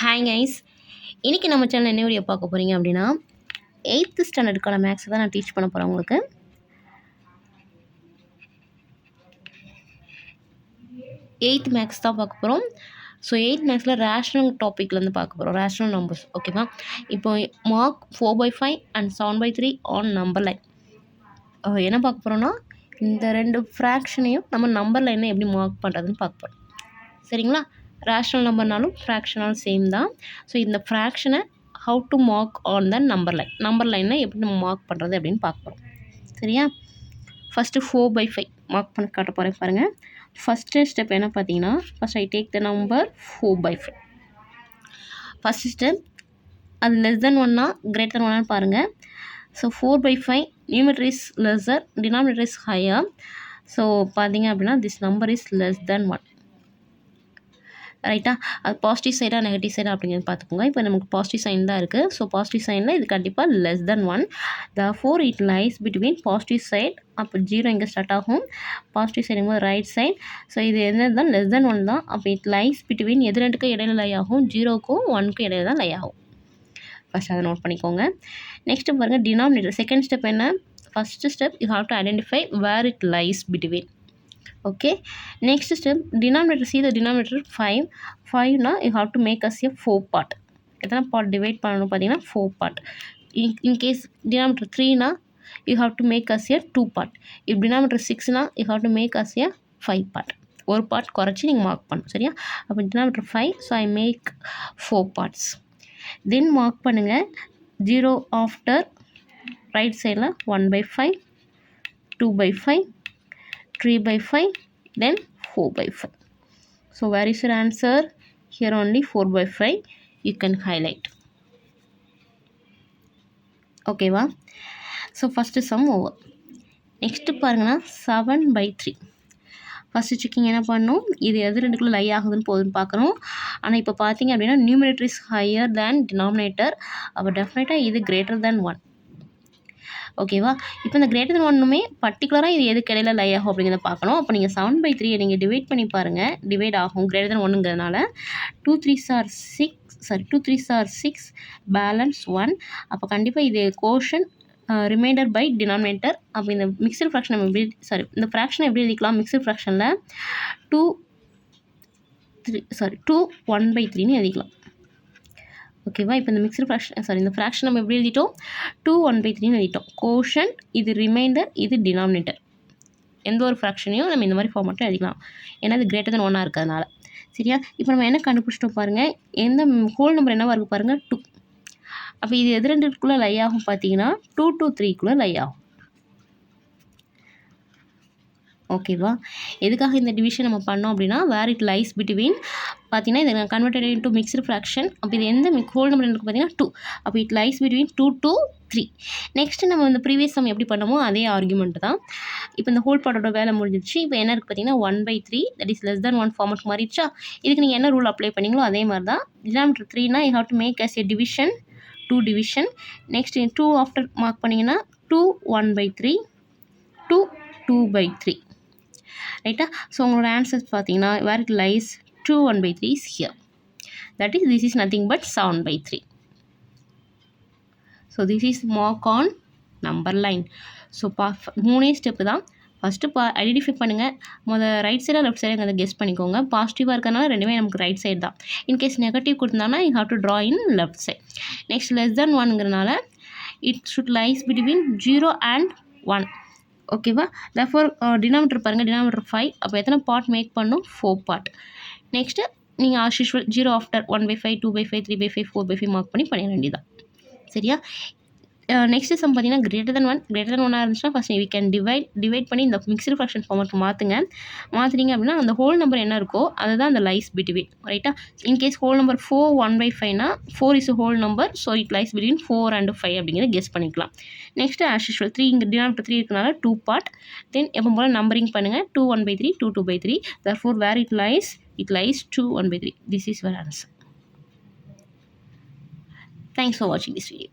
Hi guys, இன்றைக்கி நம்ம channel என்ன வீடியோ பார்க்க போகிறீங்க அப்படின்னா 8th ஸ்டாண்டர்டுக்கான மேக்ஸை தான் நான் டீச் பண்ண போகிறேன் உங்களுக்கு. எயித் மேக்ஸ் தான் பார்க்க போகிறோம். ஸோ 8th மேக்ஸில் ரேஷ்னல் டாப்பிக்லேருந்து பார்க்க போகிறோம், ரேஷ்னல் நம்பர்ஸ். ஓகேவா? இப்போ mark 4/5 and 7/3 on number line. என்ன பார்க்க போகிறோன்னா, இந்த ரெண்டு ஃப்ராக்ஷனையும் நம்ம நம்பர் லைனை எப்படி மார்க் பண்ணுறதுன்னு பார்க்க போகிறோம். சரிங்களா? ரேஷ்னல் நம்பர்னாலும் ஃப்ராக்ஷனாலும் சேம் தான். ஸோ இந்த ஃப்ராக்ஷனை how to mark on the number லைனை எப்படி நம்ம மார்க் பண்ணுறது அப்படின்னு பார்க்க போகிறோம். சரியா? ஃபஸ்ட்டு 4/5 மார்க் பண்ண காட்ட போகிறேன் பாருங்கள். ஃபஸ்ட்டு ஸ்டெப் என்ன பார்த்தீங்கன்னா, first I take the number 4/5. First step அது லெஸ் தென் ஒன்னா கிரேட்டர் தென் ஒன்னான்னு பாருங்கள். So 4/5 numerator is lesser, denominator is higher. So பார்த்தீங்க அப்படின்னா this number is less than 1. ரைட்டா? அது பாசிட்டிவ் சைடாக நெகட்டிவ் சைடாக அப்படிங்கிறது பார்த்துக்கோங்க. இப்போ நமக்கு பாசிட்டிவ் சைன் தான் இருக்குது. ஸோ பாசிட்டிவ் சைனில் இது கண்டிப்பாக less than 1. Therefore it lies between positive side. அப்போ 0 இங்கே ஸ்டார்ட் ஆகும். பாசிட்டிவ் சைடுங்கும்போது ரைட் சைட். ஸோ இது என்னது தான் லெஸ் தென் 1 தான். அப்போ இட் லைஸ் பிட்வீன் எது ரெண்டுக்கும் இடையில லை ஆகும், 0க்கும் 1க்கும் இடையில தான் லை ஆகும். ஃபஸ்ட் அதை நோட் பண்ணிக்கோங்க. நெக்ஸ்ட்டு பாருங்கள் டினாமினேட்டர். செகண்ட் ஸ்டெப் என்ன? First step you have to identify where it lies between. Okay, next step denominator, see the denominator 5 na you have to make us a 4 part. எத்தனை part divide பண்ணணும் பார்த்தீங்கன்னா 4 part. In case denominator 3 na you have to make us a 2 part. if denominator 6 na you have to make us a 5 part. ஒரு part குறைச்சி நீங்கள் mark பண்ணணும். சரியா? அப்போ denominator 5, so I make 4 parts. then mark பண்ணுங்க 0 after right side 1/5, 2/5, 3/5, then 4/5. So where is your answer? Here only 4/5 you can highlight. Okay va? So first sum over. Next பாருங்கன்னா 7/3. First checking என்ன பண்ணணும், இது எது ரெண்டுக்குள்ளே லை ஆகுதுன்னு போதுன்னு பார்க்கணும். ஆனால் இப்போ பார்த்தீங்க அப்படின்னா numerator is higher than denominator. அப்போ டெஃபினட்டாக இது கிரேட்டர் தேன் 1. ஓகேவா? இப்போ இந்த கிரேட்டர் தென் 1மே பர்டிகுலராக இது எதுக்கு இடையில லை ஆகும் அப்படிங்கிறத பார்க்கணும். அப்போ நீங்கள் 7/3 நீங்கள் டிவைட் பண்ணி பாருங்கள். டிவைட் ஆகும் கிரேட்டர் தென் 1ங்கிறதுனால. 2 3s are 6 பேலன்ஸ் 1. அப்போ கண்டிப்பாக இது கோஷன் ரிமைண்டர் பை டினாமினேட்டர். அப்போ இந்த மிக்சர் ஃப்ராக்ஷன் நம்ம எப்படி இந்த ஃப்ராக்ஷனை எப்படி எழுதிக்கலாம்? மிக்சர் ஃப்ராக்ஷனில் 2 1/3ன்னு எழுதிக்கலாம். ஓகேவா? இப்போ இந்த மிக்சர் ஃப்ராக்ஷன் இந்த ஃப்ராக்ஷன் நம்ம எப்படி எழுதிட்டோம்? 2 1/3ன்னு எழுதிட்டோம். கோஷன் இது ரிமைண்டர், இது டினாமினேட்டர். எந்த ஒரு ஃப்ராக்ஷனையும் நம்ம இந்த மாதிரி ஃபார்மேட்டில் எழுதிக்கலாம். ஏன்னா இது கிரேட்டர் தென் 1 இருக்கிறதுனால. சரியா? இப்போ நம்ம என்ன கண்டுபிடிச்சிட்டோம் பாருங்கள். எந்த ஹோல் நம்பர் என்னவாக இருக்குது பாருங்கள், 2. அப்போ இது எது ரெண்டுக்குள்ளே லை ஆகும் பார்த்தீங்கன்னா 2 to 3க்குள்ளே லை ஆகும். ஓகேவா? எதுக்காக இந்த டிவிஷன் நம்ம பண்ணோம் அப்படின்னா வேர் இட் லைஸ் பிட்வீன் பார்த்தீங்கன்னா இதை கன்வெர்டட் இன்டு மிக்ஸ்டு ஃப்ராக்ஷன். அப்போ இது எந்த ஹோல் நம்பர் எனக்கு பார்த்தீங்கன்னா 2. அப்போ it lies between 2 to 3. Next நம்ம இந்த ப்ரீவியஸ் சம் எப்படி பண்ணமோ அதே ஆர்குமெண்ட் தான். இப்போ இந்த ஹோல் பார்ட்டோட வேலை முடிஞ்சிருச்சு. இப்போ என்ன இருக்குது பார்த்தீங்கன்னா 1/3 that is less than 1 format மாறிடுச்சா? இதுக்கு நீங்கள் என்ன ரூல் அப்ளை பண்ணீங்களோ அதே மாதிரி தான். டினாமினேட்டர் 3னா you have to make as a division 2 division. Next 2 after mark பண்ணிங்கன்னா 2 1/3, 2 2/3. ரைட்டா? ஸோ உங்களோட ஆன்சர்ஸ் பார்த்தீங்கன்னா வேர் it lies 2 1/3 is here. That is, this is nothing but 7/3. So this is mark on number line. So மூணே step தான். First identify பண்ணுங்கள். Right சைடாக left சைடுங்கிறத guess பண்ணிக்கோங்க. பாசிட்டிவாக இருக்கிறனால ரெண்டுமே நமக்கு ரைட் சைடு தான். இன்கேஸ் நெகட்டிவ் கொடுத்தாங்கன்னா you have to draw in left side. Next less than 1ங்கிறனால it should lies between 0 and 1. ஓகேவா? therefore டினாமினேட்டர் பாருங்கள், டினாமினேட்டர் 5. அப்போ எத்தனை பார்ட் மேக் பண்ணும்? 4 பார்ட். நெக்ஸ்ட்டு நீங்கள் ஆஸ் யூஷுவல் 0 ஆஃப்டர் 1/5, 2/5, 3/5, 4/5 மார்க் பண்ணிட வேண்டியதான். சரியா? நெக்ஸ்ட் சம் பார்த்தீங்கன்னா கிரேட்டர் தென் 1 இருந்துச்சுன்னா ஃபஸ்ட் வி கேன் டிவைட் பண்ணி இந்த மிக்ஸ்டு ஃப்ராக்ஷன் ஃபார்மேட் மாற்றுறீங்க அப்படின்னா அந்த ஹோல் நம்பர் என்ன இருக்கோ அதுதான் அந்த லைஸ் பிட்வீன். ரைட்டா? In case whole number 4 1/5னா 4 is whole number. So it lies between 4 and 5 அப்படிங்கிறத கெஸ் பண்ணிக்கலாம். நெக்ஸ்ட் ஆஸ் யூஷுவல் 3 இங்கே டினாமினேட்டர் 3 இருக்கனால 2 பார்ட். தென் எப்போ போல் நம்பரிங் பண்ணுங்கள். 2 1/3, 2 2/3. therefore where it lies 2 1/3. this is your answer. Thanks for watching this video.